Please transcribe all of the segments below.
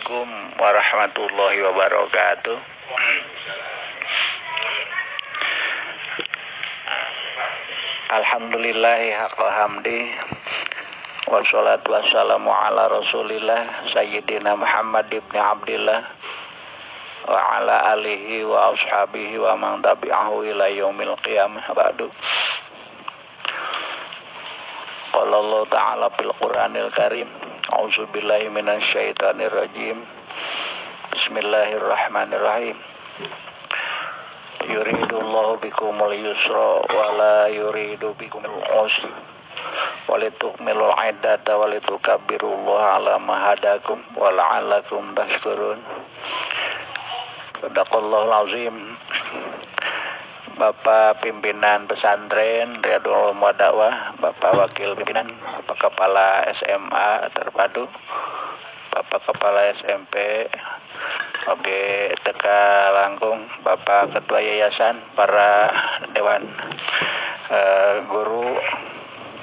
Assalamualaikum warahmatullahi wabarakatuh. Alhamdulillahi haqqal hamdi. Wassalatu wassalamu ala rasulillah Sayyidina Muhammad ibn Abdillah wa ala alihi wa ashabihi wa man tabi'ahu ila yaumil qiyamah ba'du. Qala Allah ta'ala fil Qur'anil Karim. A'udzu billahi minasy syaithanir rajim. Bismillahirrahmanirrahim. Yuridullahu bikumul yusra wa la yuridu bikumul usra. Walitukmilul iddata walitukabbirullaha ala ma hadakum wa la'allakum tashkurun. Sadaqallahul azim. Bapak pimpinan pesantren Riyadul Ulum wa Dakwah, Bapak wakil pimpinan, Bapak kepala SMA terpadu, Bapak kepala SMP, Oke Teka Langkung, Bapak ketua yayasan, para dewan guru,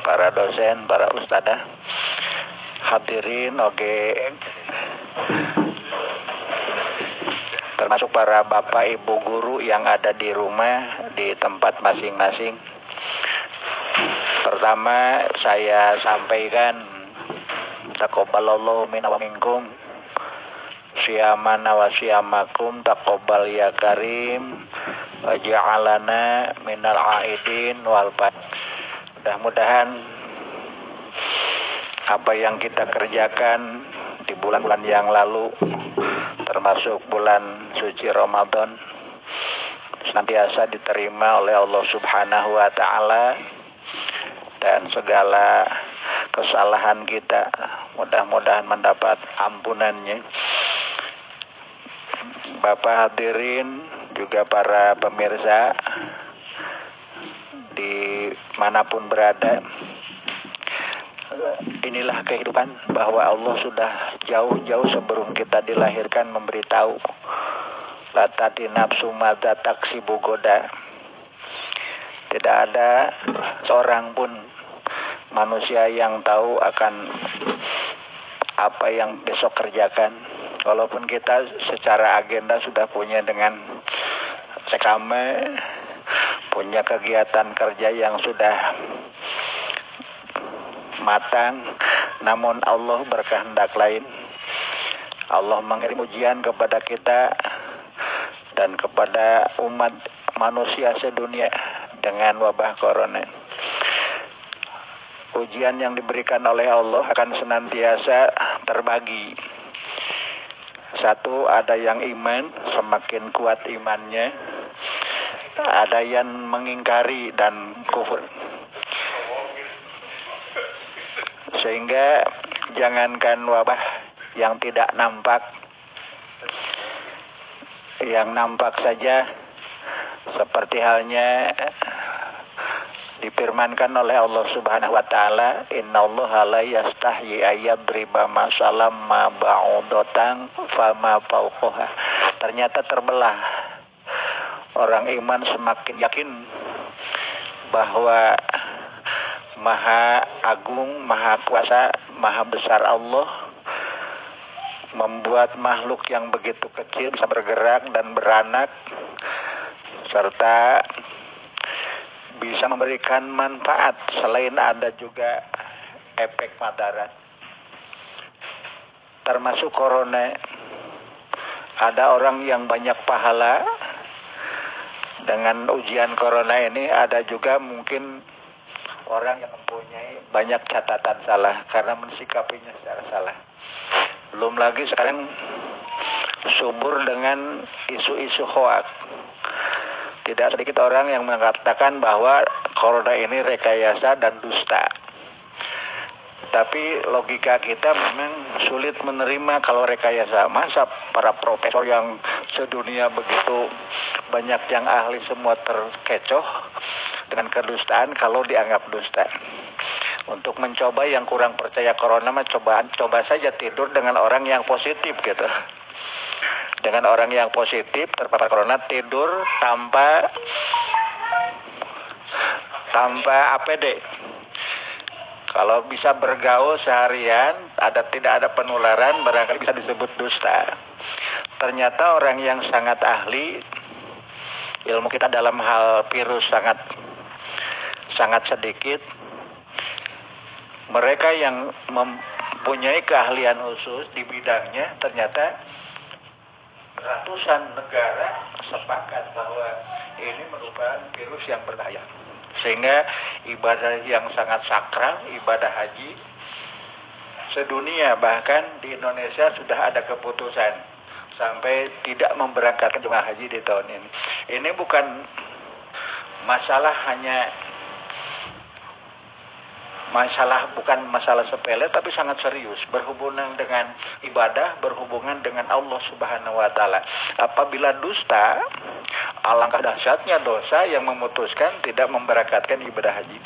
para dosen, para ustadzah, hadirin, termasuk para bapak ibu guru yang ada di rumah, di tempat masing-masing. Pertama saya sampaikan taqabbalallahu minna wa minkum siyamana wa siyamakum taqabbal ya karim wa ja'alana minal aidin wal fat. Mudah-mudahan apa yang kita kerjakan di bulan-bulan yang lalu, termasuk bulan suci Ramadan, senantiasa diterima oleh Allah Subhanahu wa Ta'ala, dan segala kesalahan kita mudah-mudahan mendapat ampunannya. Bapak hadirin, juga para pemirsa dimanapun berada, inilah kehidupan, bahwa Allah sudah jauh-jauh sebelum kita dilahirkan memberitahu la tadi nafsu madza taksibu goda. Tidak ada seorang pun manusia yang tahu akan apa yang besok kerjakan. Walaupun kita secara agenda sudah punya dengan sekame, punya kegiatan kerja yang sudah matang, namun Allah berkehendak lain. Allah mengirim ujian kepada kita dan kepada umat manusia sedunia dengan wabah corona. Ujian yang diberikan oleh Allah akan senantiasa terbagi. Satu, ada yang iman, semakin kuat imannya. Ada yang mengingkari dan kufur. Sehingga jangankan wabah yang tidak nampak, yang nampak saja, seperti halnya difirmankan oleh Allah Subhanahu wa Ta'ala, innallaha la yastahyi ayyadriba masalam ma ba'udatan fama fawqaha. Ternyata terbelah. Orang iman semakin yakin bahwa Maha Agung, Maha Kuasa, Maha Besar Allah membuat makhluk yang begitu kecil bisa bergerak dan beranak, serta bisa memberikan manfaat selain ada juga efek madarat. Termasuk corona. Ada orang yang banyak pahala dengan ujian corona ini, ada juga mungkin orang yang mempunyai banyak catatan salah karena mensikapinya secara salah. Belum lagi sekarang subur dengan isu-isu hoak. Tidak sedikit orang yang mengatakan bahwa corona ini rekayasa dan dusta. Tapi logika kita memang sulit menerima kalau rekayasa. Masa para profesor yang sedunia begitu banyak yang ahli semua terkecoh dengan kedustaan kalau dianggap dusta. Untuk mencoba yang kurang percaya corona mah coba saja tidur dengan orang yang positif gitu. Dengan orang yang positif terpapar corona, tidur tanpa APD. Kalau bisa bergaul seharian tidak ada penularan, barangkali bisa disebut dusta. Ternyata orang yang sangat ahli ilmu kita dalam hal virus sangat sedikit. Mereka yang mempunyai keahlian khusus di bidangnya, ternyata ratusan negara sepakat bahwa ini merupakan virus yang berbahaya. Sehingga ibadah yang sangat sakral, ibadah haji sedunia, bahkan di Indonesia sudah ada keputusan sampai tidak memberangkatkan jemaah haji di tahun ini. Ini bukan masalah sepele, tapi sangat serius, berhubungan dengan ibadah, berhubungan dengan Allah Subhanahu wa taala. Apabila dusta, alangkah dahsyatnya dosa yang memutuskan tidak memberangkatkan ibadah haji.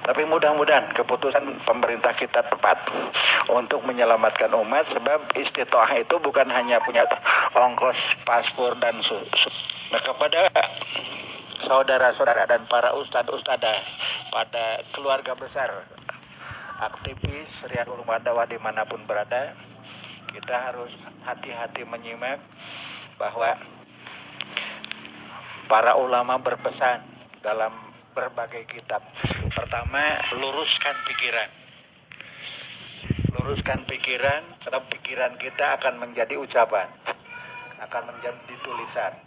Tapi mudah-mudahan keputusan pemerintah kita tepat untuk menyelamatkan umat, sebab istitoah itu bukan hanya punya ongkos paspor dan Nah, kepada saudara-saudara dan para ustadz-ustadzah pada keluarga besar aktivis Riyadul Madawah dimanapun berada, kita harus hati-hati menyimak bahwa para ulama berpesan dalam berbagai kitab. Pertama, luruskan pikiran, sebab pikiran kita akan menjadi ucapan, akan menjadi tulisan.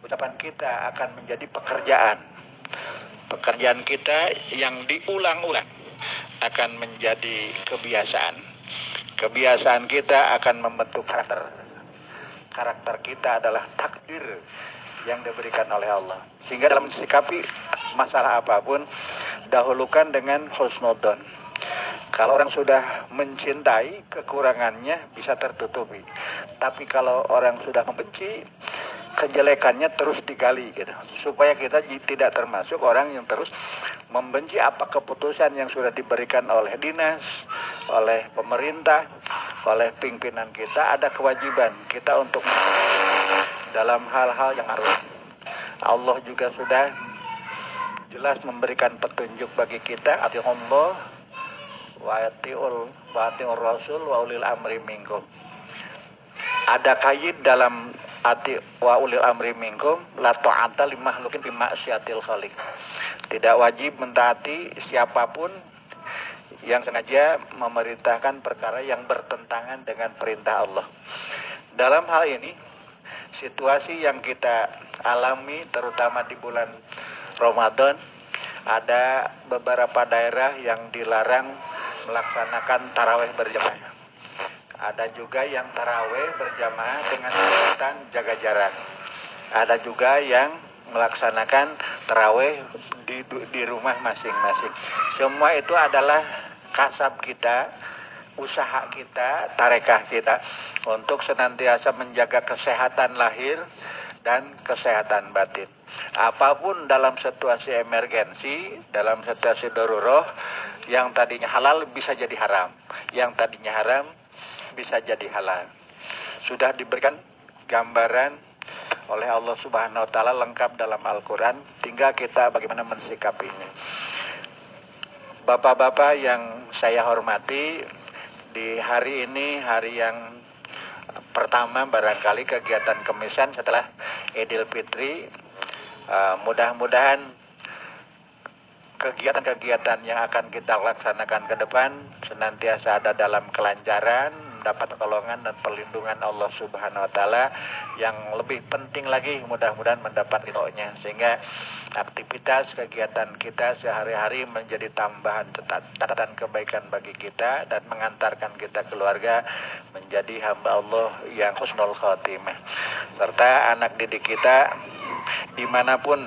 Ucapan kita akan menjadi pekerjaan kita yang diulang-ulang akan menjadi kebiasaan kita akan membentuk karakter kita adalah takdir yang diberikan oleh Allah. Sehingga dalam sikapi masalah apapun, dahulukan dengan husnudzon. Kalau orang sudah mencintai, kekurangannya bisa tertutupi. Tapi kalau orang sudah membenci, kejelekannya terus digali gitu, supaya kita tidak termasuk orang yang terus membenci apa keputusan yang sudah diberikan oleh dinas, oleh pemerintah, oleh pimpinan kita. Ada kewajiban kita untuk dalam hal-hal yang harus. Allah juga sudah jelas memberikan petunjuk bagi kita, atiullah wa atiur rasul wa ulil amri minkum. Ada kaid dalam ati wa ulil amri minkum la ta'ata li makhluqin fi ma'siyatil khaliq. Tidak wajib mentaati siapapun yang sengaja memerintahkan perkara yang bertentangan dengan perintah Allah. Dalam hal ini, situasi yang kita alami terutama di bulan Ramadan, ada beberapa daerah yang dilarang melaksanakan tarawih berjamaah. Ada juga yang tarawih berjamaah dengan catatan jaga jarak. Ada juga yang melaksanakan tarawih di rumah masing-masing. Semua itu adalah kasab kita, usaha kita, tarekah kita untuk senantiasa menjaga kesehatan lahir dan kesehatan batin. Apapun dalam situasi emergensi, dalam situasi darurat, yang tadinya halal bisa jadi haram, yang tadinya haram bisa jadi halal. Sudah diberikan gambaran oleh Allah Subhanahu wa taala lengkap dalam Al-Qur'an, tinggal kita bagaimana mensikapinya. Bapak-bapak yang saya hormati, di hari ini hari yang pertama barangkali kegiatan kemisan setelah Idul Fitri, mudah-mudahan kegiatan-kegiatan yang akan kita laksanakan ke depan senantiasa ada dalam kelancaran, mendapat pertolongan dan perlindungan Allah Subhanahu wa taala. Yang lebih penting lagi, mudah-mudahan mendapat ridhonya, sehingga aktivitas kegiatan kita sehari-hari menjadi tambahan catatan kebaikan bagi kita dan mengantarkan kita keluarga menjadi hamba Allah yang husnul khotimah. Serta anak didik kita dimanapun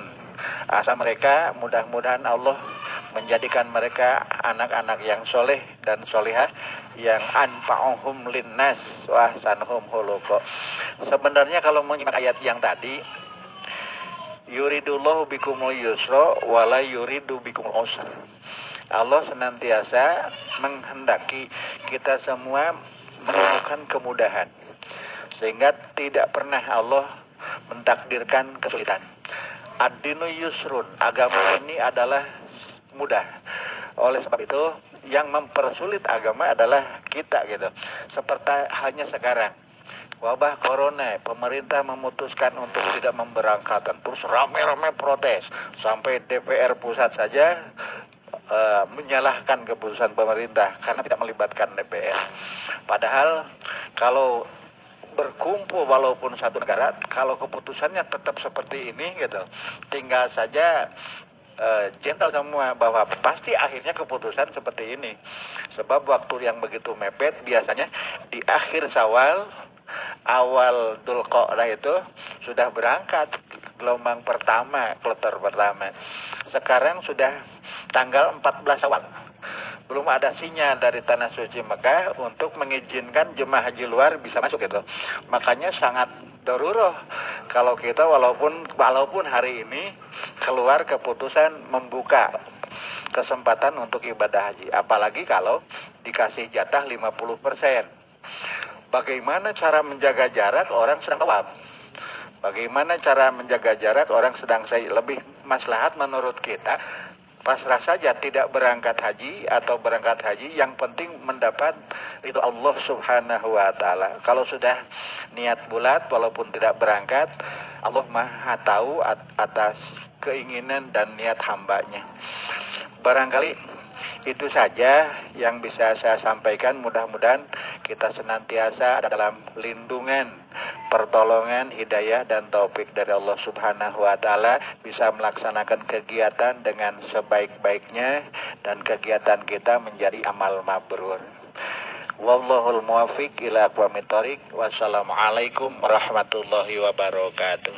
asal mereka, mudah-mudahan Allah menjadikan mereka anak-anak yang soleh dan solihah, yang anfa'uhum linnas wa ahsanuhum khuluqa. Sebenarnya kalau menyimak ayat yang tadi, yuridullahu bikumul yusra wa la yuridu bikumul usra. Allah senantiasa menghendaki kita semua menemukan kemudahan, sehingga tidak pernah Allah mentakdirkan kesulitan. Ad-dinu yusrun, agama ini adalah mudah. Oleh sebab itu, yang mempersulit agama adalah kita gitu. Seperti hanya sekarang wabah corona, pemerintah memutuskan untuk tidak memberangkatkan, terus ramai-ramai protes sampai DPR pusat saja menyalahkan keputusan pemerintah karena tidak melibatkan DPR. Padahal kalau berkumpul walaupun satu negara, kalau keputusannya tetap seperti ini gitu, tinggal saja gentle semua bahwa pasti akhirnya keputusan seperti ini. Sebab waktu yang begitu mepet, biasanya di akhir Syawal, awal Dzulqa'dah itu sudah berangkat gelombang pertama, kloter pertama. Sekarang sudah tanggal 14 Syawal. Belum ada sinyal dari Tanah Suci Mekah untuk mengizinkan jemaah haji luar bisa masuk gitu. Makanya sangat darurat kalau kita walaupun hari ini keluar keputusan membuka kesempatan untuk ibadah haji. Apalagi kalau dikasih jatah 50%. Bagaimana cara menjaga jarak orang sedang tawaf? Bagaimana cara menjaga jarak orang sedang lebih maslahat menurut kita? Pasrah saja tidak berangkat haji atau berangkat haji, yang penting mendapat itu Allah Subhanahu wa taala. Kalau sudah niat bulat walaupun tidak berangkat, Allah Maha tahu atas keinginan dan niat hambanya. Barangkali itu saja yang bisa saya sampaikan. Mudah-mudahan kita senantiasa dalam lindungan, pertolongan, hidayah dan taufik dari Allah Subhanahu wa taala, bisa melaksanakan kegiatan dengan sebaik-baiknya dan kegiatan kita menjadi amal mabrur. Wallahul muwaffiq ila aqwamit thoriq. Wassalamualaikum warahmatullahi wabarakatuh.